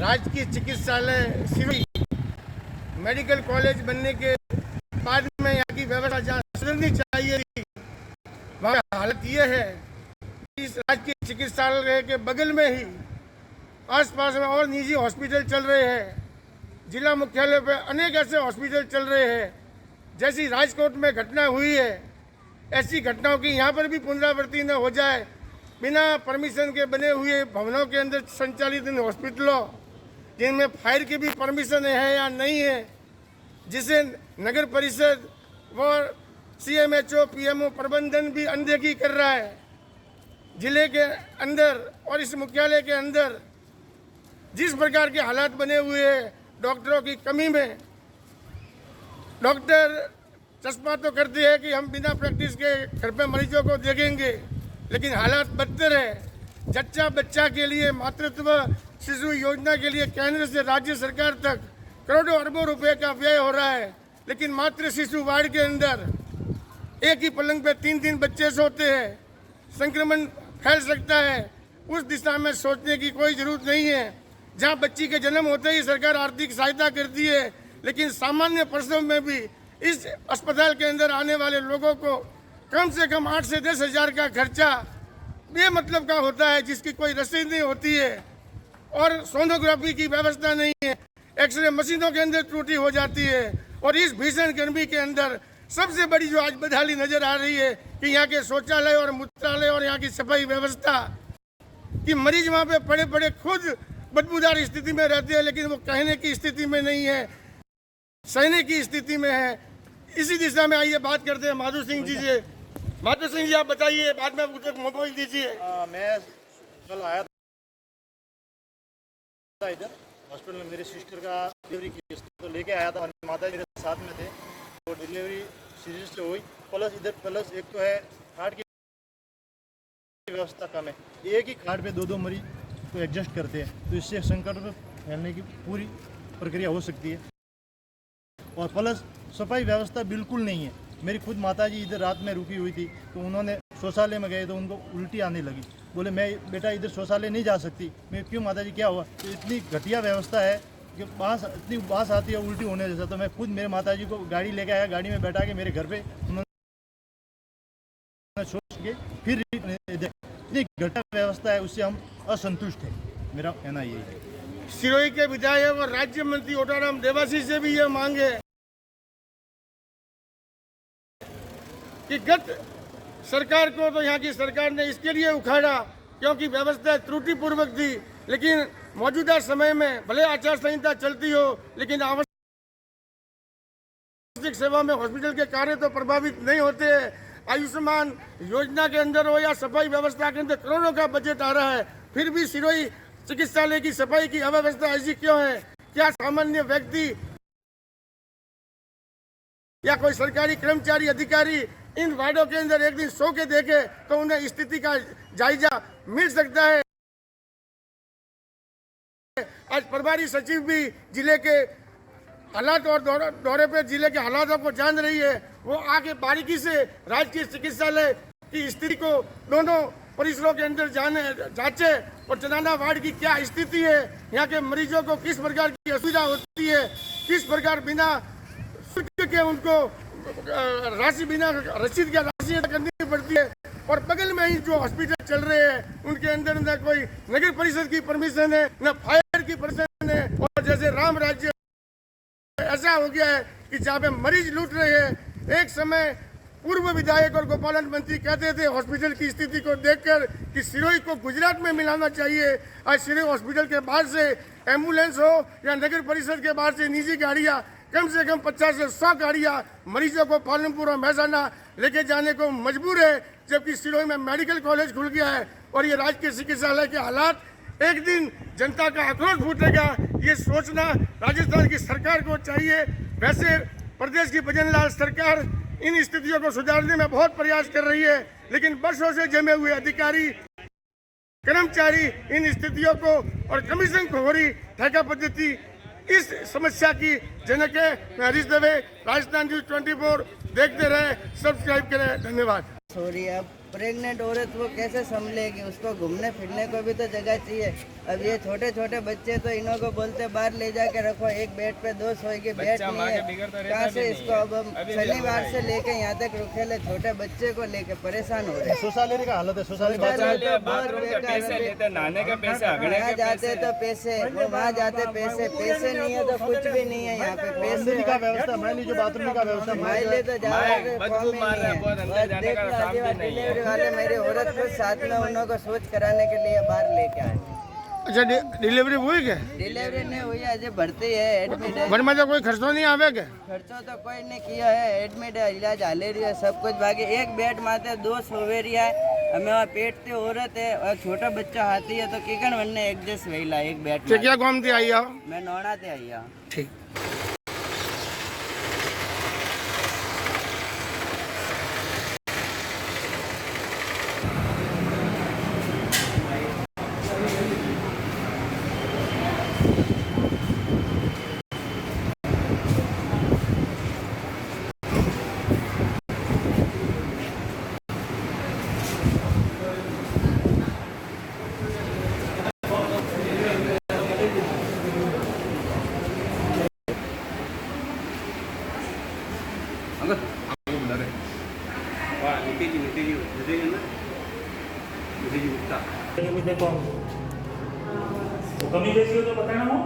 राजकीय चिकित्सालय Sirohi medical college बनने के बाद में यहाँ की व्यवस्था जहाँ सुधरनी चाहिए थी, वहाँ हालत ये है कि इस राजकीय चिकित्सालय के बगल में ही आसपास में और निजी हॉस्पिटल चल रहे हैं। जिला मुख्यालय पे अनेक ऐसे हॉस्पिटल चल रहे हैं। जैसी राजकोट में घटना हुई है, ऐसी घटनाओं की यहाँ पर भी पुनरावृत्ति न हो जाए। बिना परमिशन के बने हुए भवनों के अंदर संचालित इन हॉस्पिटलों, जिनमें फायर की भी परमिशन है या नहीं है, जिसे नगर परिषद व CMHO PMO प्रबंधन भी अनदेखी कर रहा है। जिले के अंदर और इस मुख्यालय के अंदर जिस प्रकार के हालात बने हुए हैं, डॉक्टरों की कमी में, डॉक्टर चश्मा तो करते हैं कि हम बिना प्रैक्टिस के घर पे मरीजों को देखेंगे, लेकिन हालात बदतर है। जच्चा बच्चा के लिए मातृत्व शिशु योजना के लिए केंद्र से राज्य सरकार तक करोड़ों अरबों रुपए का व्यय हो रहा है, लेकिन मातृ शिशु वार्ड के अंदर एक ही पलंग पे 3-3 बच्चे सोते हैं। संक्रमण फैल सकता है, उस दिशा में सोचने की कोई जरूरत नहीं है। जहां बच्ची के जन्म होते ही सरकार आर्थिक सहायता करती है, लेकिन सामान्य प्रसव में भी इस अस्पताल के अंदर आने वाले लोगों को कम से कम 8 से 10 हज़ार का खर्चा बेमतलब का होता है, जिसकी कोई रसीद नहीं होती है और सोनोग्राफी की व्यवस्था नहीं है। एक्सरे मशीनों के अंदर त्रुटि हो जाती है और इस भीषण गर्मी के अंदर सबसे बड़ी जो आज बदहाली नजर आ रही है कि यहाँ के शौचालय और मूत्रालय और यहाँ की सफाई व्यवस्था, कि मरीज वहाँ पे पड़े पड़े खुद बदबूदार स्थिति में रहते हैं, लेकिन वो कहने की स्थिति में नहीं है, सहने की स्थिति में है। इसी दिशा में आइए बात करते हैं माधु सिंह जी से। माधु सिंह जी, आप बताइए, बाद में उधर मोबाइल दीजिए। मैं कल आया था इधर हॉस्पिटल में, मेरी सिस्टर का डिलीवरी केस तो लेके आया था और माता जी मेरे साथ में थे। तो डिलीवरी सीरियस से हुई, प्लस एक तो है खाट की व्यवस्था कम है, एक ही खाट पे 2-2 मरीज तो एडजस्ट करते हैं, तो इससे संकट फैलने की पूरी प्रक्रिया हो सकती है। और प्लस सफाई व्यवस्था बिल्कुल नहीं है। मेरी खुद माताजी इधर रात में रुकी हुई थी, तो उन्होंने शौचालय में गए तो उनको उल्टी आने लगी। बोले मैं बेटा इधर शौचालय नहीं जा सकती। मैं क्यों माताजी क्या हुआ? तो इतनी घटिया व्यवस्था है कि इतनी बांस आती है उल्टी होने जैसा। तो मैं खुद मेरे माताजी को गाड़ी लेके आया, गाड़ी में बैठा के मेरे घर पे उन्होंने सोच के फिर इतनी घटिया व्यवस्था है, उससे हम असंतुष्ट हैं। मेरा कहना यही है। सिरोही के विधायक और राज्य मंत्री ओटाराम देवासी से भी यह मांग है कि गत सरकार को तो यहाँ की सरकार ने इसके लिए उखाड़ा क्योंकि व्यवस्था त्रुटिपूर्वक थी, लेकिन मौजूदा समय में भले आचार संहिता चलती हो, लेकिन आवश्यक सेवा में हॉस्पिटल के कार्य तो प्रभावित नहीं होते हैं। आयुष्मान योजना के अंदर हो या सफाई व्यवस्था के अंदर करोड़ों का बजट आ रहा है, फिर भी सिरोही चिकित्सालय की सफाई की अव्यवस्था ऐसी क्यों है? क्या सामान्य व्यक्ति या कोई सरकारी कर्मचारी अधिकारी इन वार्डों के अंदर एक दिन सो के देखे तो उन्हें स्थिति का जायजा मिल सकता है? आज प्रभारी सचिव भी जिले के हालात और दौरे पे जिले के हालातों को जान रही है। वो आके बारीकी से राजकीय चिकित्सालय की स्थिति को दोनों परिसरों के अंदर जांचे और चंदाना वार्ड की क्या स्थिति है, यहाँ के मरीजों को किस प्रकार की असुविधा होती है, किस प्रकार बिना शुल्क के उनको राशि बिना रसीद के राशि करनी पड़ती है। और बगल में ही जो हॉस्पिटल चल रहे हैं उनके अंदर न कोई नगर परिषद की परमिशन है, न फायर की परमिशन है, और जैसे राम राज्य ऐसा हो गया है कि जहाँ पे मरीज लूट रहे हैं। एक समय पूर्व विधायक और गोपालन मंत्री कहते थे हॉस्पिटल की स्थिति को देखकर कि सिरोही को गुजरात में मिलाना चाहिए। आज सिरोही हॉस्पिटल के बाहर से एम्बुलेंस हो या नगर परिषद के बाहर से निजी गाड़ियाँ, कम से कम 50 से 100 गाड़ियाँ मरीजों को पालनपुर और महसाना लेके जाने को मजबूर है, जबकि सिरोही में मेडिकल कॉलेज खुल गया है। और ये राजकीय चिकित्सालय के हालात, एक दिन जनता का आक्रोश फूटेगा, ये सोचना राजस्थान की सरकार को चाहिए। वैसे प्रदेश की भजनलाल सरकार इन स्थितियों को सुधारने में बहुत प्रयास कर रही है, लेकिन वर्षों से जमे हुए अधिकारी कर्मचारी इन स्थितियों को और कमीशन खोरी ठेका पद्धति इस समस्या की जनक है। मैं हरीश दवे, राजस्थान न्यूज 24 देखते रहे, सब्सक्राइब करें। धन्यवाद। सॉरी, अब प्रेग्नेंट औरत वो कैसे संभलेगी, उसको घूमने फिरने को भी तो जगह चाहिए। अब ये छोटे छोटे बच्चे तो इन्हों को बोलते बाहर ले जाके रखो, एक बेड पे दो सोएगी, बेड नहीं है, कहाँ से इसको अब हम शनिवार से लेके यहाँ तक रुकेले छोटे बच्चे को लेके परेशान हो रहे हैं। शौचालय का हालत है, शौचालय नहाने का पैसा वहाँ जाते तो पैसे, वो वहाँ जाते पैसे, पैसे नहीं है तो कुछ भी नहीं है यहाँ पे। पैसे का व्यवस्था, मैंने जो बाथरूम का व्यवस्था, माइले तो जा रहे डिलीवरी वाले मेरी औरत को साथ में उन्हों को शौच कराने के लिए बाहर लेके आए। अच्छा डिलीवरी हुई क्या? डिलीवरी नहीं हुई है, अजय भर्ती है, एडमिट है। घर में तो कोई खर्चो नहीं आवे क्या? खर्चो तो कोई नहीं किया है, एडमिट है, इलाज हाले रही है, सब कुछ बाकी। एक बेड माते दो सोवेरिया है, हमें वहाँ पेट से औरत है और छोटा बच्चा हाथी है, तो किकन बनने एडजस्ट वेला एक बेड। क्या काम थी आई आओ? मैं नौना से आई हूँ। ठीक। देखो तो कमी बेसी हो तो बताना हो।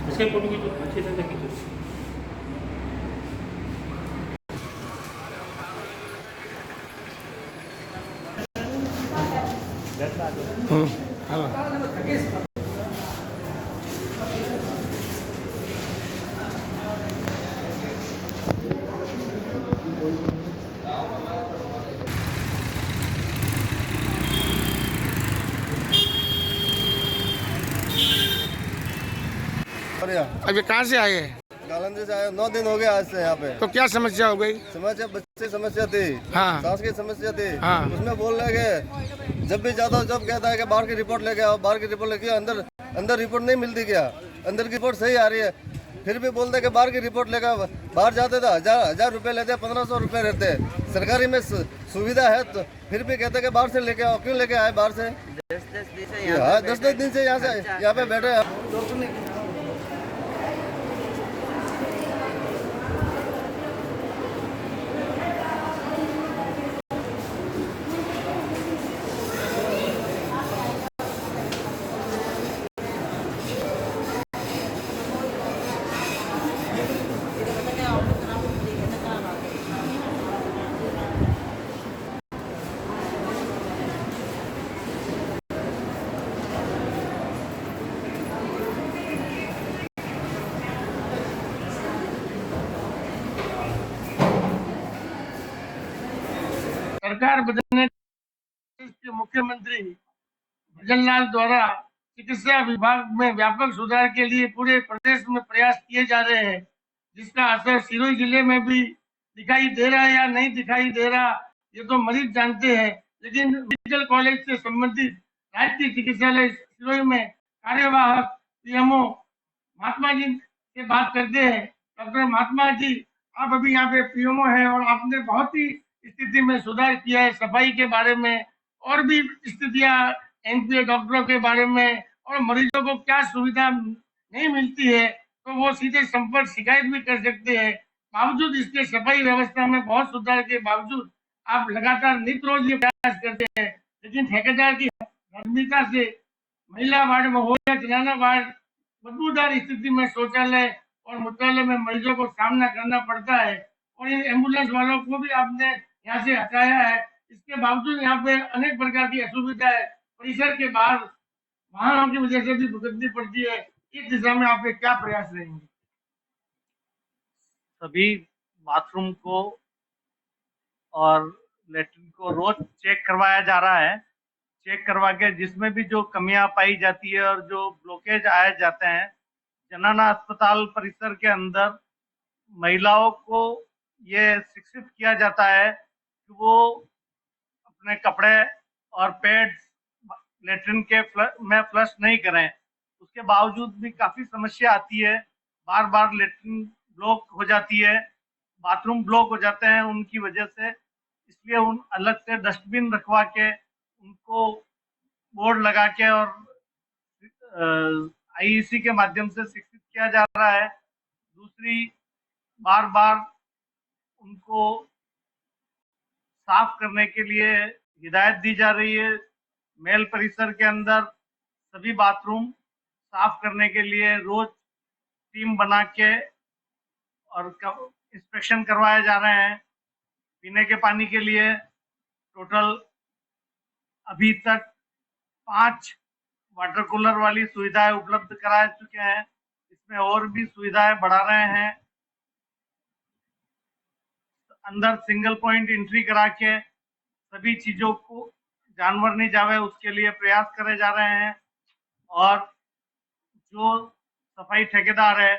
इसके फोटो खींचो, अच्छी तरह से खींचो। अभी कहाँ से आए हैं? नालंदा से आए, 9 दिन हो गए आज से यहाँ पे। तो क्या समस्या हो गई? समस्या बच्चे समस्या थी, हाँ। सांस की समस्या थी। हाँ। उसमें बोल रहे कि जब भी जाता हूँ जब कहता है कि बाहर की रिपोर्ट लेके आओ, बाहर की रिपोर्ट लेके आओ। अंदर रिपोर्ट नहीं मिलती क्या? अंदर की रिपोर्ट सही आ रही है, फिर भी बोलते हैं कि बाहर की रिपोर्ट लेकर। बाहर जाते तो हजार रुपये लेते, 1500 रुपये रहते। सरकारी में सुविधा है तो फिर भी कहते हैं कि बाहर से लेके आओ। क्यों लेके आए बाहर से? 10-10 दिन से यहाँ पे बैठे हैं। सरकार बदलने के मुख्यमंत्री भजनलाल द्वारा चिकित्सा विभाग में व्यापक सुधार के लिए पूरे प्रदेश में प्रयास किए जा रहे हैं, जिसका असर सिरोही जिले में भी दिखाई दे रहा है या नहीं दिखाई दे रहा ये तो मरीज जानते हैं। लेकिन मेडिकल कॉलेज से संबंधित राजकीय चिकित्सालय सिरोही में कार्यवाहक पीएमओ महात्मा जी से बात करते हैं। डॉक्टर महात्मा जी, आप अभी यहाँ पे पीएमओ है और आपने बहुत ही स्थिति में सुधार किया है, सफाई के बारे में और भी स्थितियां, एनपीए डॉक्टरों के बारे में, और मरीजों को क्या सुविधा नहीं मिलती है तो वो सीधे संपर्क शिकायत भी कर सकते हैं। बावजूद इसके सफाई व्यवस्था में बहुत सुधार के बावजूद आप लगातार नित्य रोज ये प्रयास करते हैं, लेकिन ठेकेदार की गंभीरता से महिला वार्ड में हो या किराना वार्ड, बदबूदार स्थिति में शौचालय और मूत्रालय में मरीजों को सामना करना पड़ता है और इन एम्बुलेंस वालों को भी आपने यहाँ से हटाया है। इसके बावजूद यहाँ पे अनेक प्रकार की असुविधाएं परिसर के बाहर वाहनों की वजह से भी भुगतनी पड़ती है। इस दिशा में आपके क्या प्रयास रहेंगे? सभी बाथरूम को और लेटरिन को रोज चेक करवाया जा रहा है। चेक करवा के जिसमें भी जो कमियां पाई जाती है और जो ब्लॉकेज आए जाते हैं, जनाना अस्पताल परिसर के अंदर महिलाओं को ये शिक्षित किया जाता है कि वो अपने कपड़े और पैड्स लेटरिन के में फ्लश नहीं करें। उसके बावजूद भी काफी समस्या आती है, बार बार लेटरिन ब्लॉक हो जाती है, बाथरूम ब्लॉक हो जाते हैं उनकी वजह से। इसलिए उन अलग से डस्टबिन रखवा के उनको बोर्ड लगा के और आईईसी के माध्यम से शिक्षित किया जा रहा है। दूसरी, बार बार उनको साफ करने के लिए हिदायत दी जा रही है। मेल परिसर के अंदर सभी बाथरूम साफ करने के लिए रोज टीम बना के और इंस्पेक्शन करवाए जा रहे हैं। पीने के पानी के लिए टोटल अभी तक 5 वाटर कूलर वाली सुविधाएं उपलब्ध करा चुके हैं। इसमें और भी सुविधाएं बढ़ा रहे हैं। अंदर सिंगल पॉइंट एंट्री करा के सभी चीजों को जानवर नहीं जावे उसके लिए प्रयास करे जा रहे हैं। और जो सफाई ठेकेदार है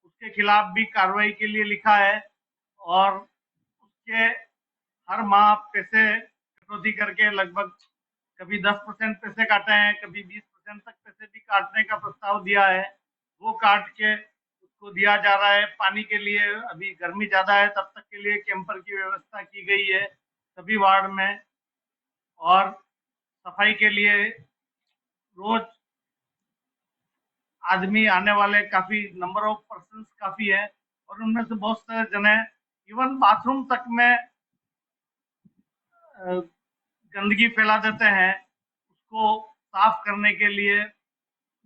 उसके खिलाफ भी कार्रवाई के लिए लिखा है और उसके हर माह पैसे कटौती करके लगभग कभी 10% पैसे काटे हैं, कभी 20% तक पैसे भी काटने का प्रस्ताव दिया है। वो काट के उसको दिया जा रहा है। पानी के लिए अभी गर्मी ज्यादा है, तब तक के लिए कैंपर की व्यवस्था की गई है सभी वार्ड में। और सफाई के लिए रोज आदमी आने वाले काफी नंबर ऑफ पर्सन्स काफी है और उनमें से बहुत सारे जने इवन बाथरूम तक में गंदगी फैला देते हैं। उसको साफ करने के लिए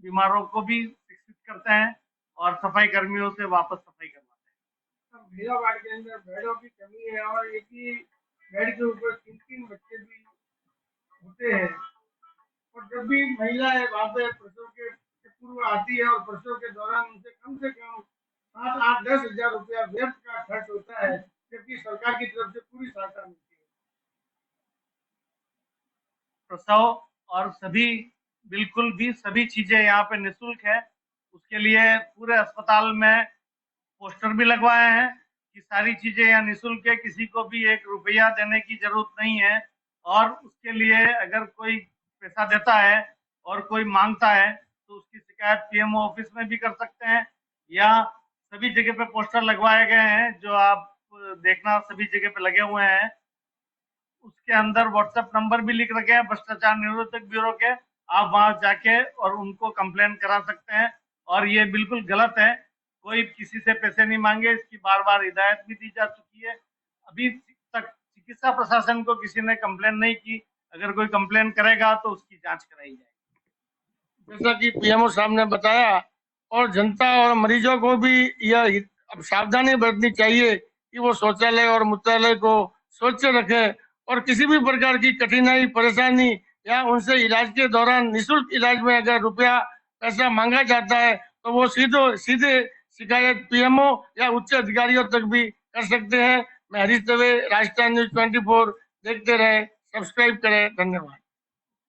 बीमारों को भी शिक्षित करते हैं और सफाई कर्मियों से वापस सफाई करवाते हैं। मेरा वार्ड के अंदर बेडों की कमी है और एक ही बेड के ऊपर 3-3 बच्चे भी होते हैं। और जब भी महिलाएं वहाँ पे प्रसव के पूर्व आती है और प्रसव के दौरान उनसे कम 7-8-10 हजार रुपया व्यर्थ का खर्च होता है, जबकि सरकार की तरफ से पूरी सहायता मिलती है। प्रसव और सभी बिल्कुल भी सभी चीजें यहाँ पे निःशुल्क है। उसके लिए पूरे अस्पताल में पोस्टर भी लगवाए हैं कि सारी चीजें यहाँ निःशुल्क है, किसी को भी 1 रुपया देने की जरूरत नहीं है। और उसके लिए अगर कोई पैसा देता है और कोई मांगता है तो उसकी शिकायत पीएमओ ऑफिस में भी कर सकते हैं या सभी जगह पे पोस्टर लगवाए गए हैं जो आप देखना सभी जगह पे लगे हुए हैं। उसके अंदर व्हाट्सएप नंबर भी लिख रखे हैं भ्रष्टाचार निरोधक ब्यूरो के। आप वहां जाके और उनको कंप्लेन करा सकते हैं और ये बिल्कुल गलत है। कोई किसी से पैसे नहीं मांगे, इसकी बार बार हिदायत भी दी जा चुकी है। अभी तक चिकित्सा प्रशासन को किसी ने कंप्लेन नहीं की। अगर कोई कंप्लेन करेगा तो उसकी जांच कराई जाएगी। जैसा कि पीएमओ साहब ने बताया और जनता और मरीजों को भी यह अब सावधानी बरतनी चाहिए कि वो शौचालय और मूत्रालय को स्वच्छ रखें और किसी भी प्रकार की कठिनाई परेशानी या उनसे इलाज के दौरान निःशुल्क इलाज में अगर रुपया पैसा मांगा जाता है तो वो सीधे शिकायत पीएमओ या उच्च अधिकारियों तक भी कर सकते हैं। मैं हरीश दवे, राजस्थान न्यूज 24 देखते रहे, सब्सक्राइब करें। धन्यवाद।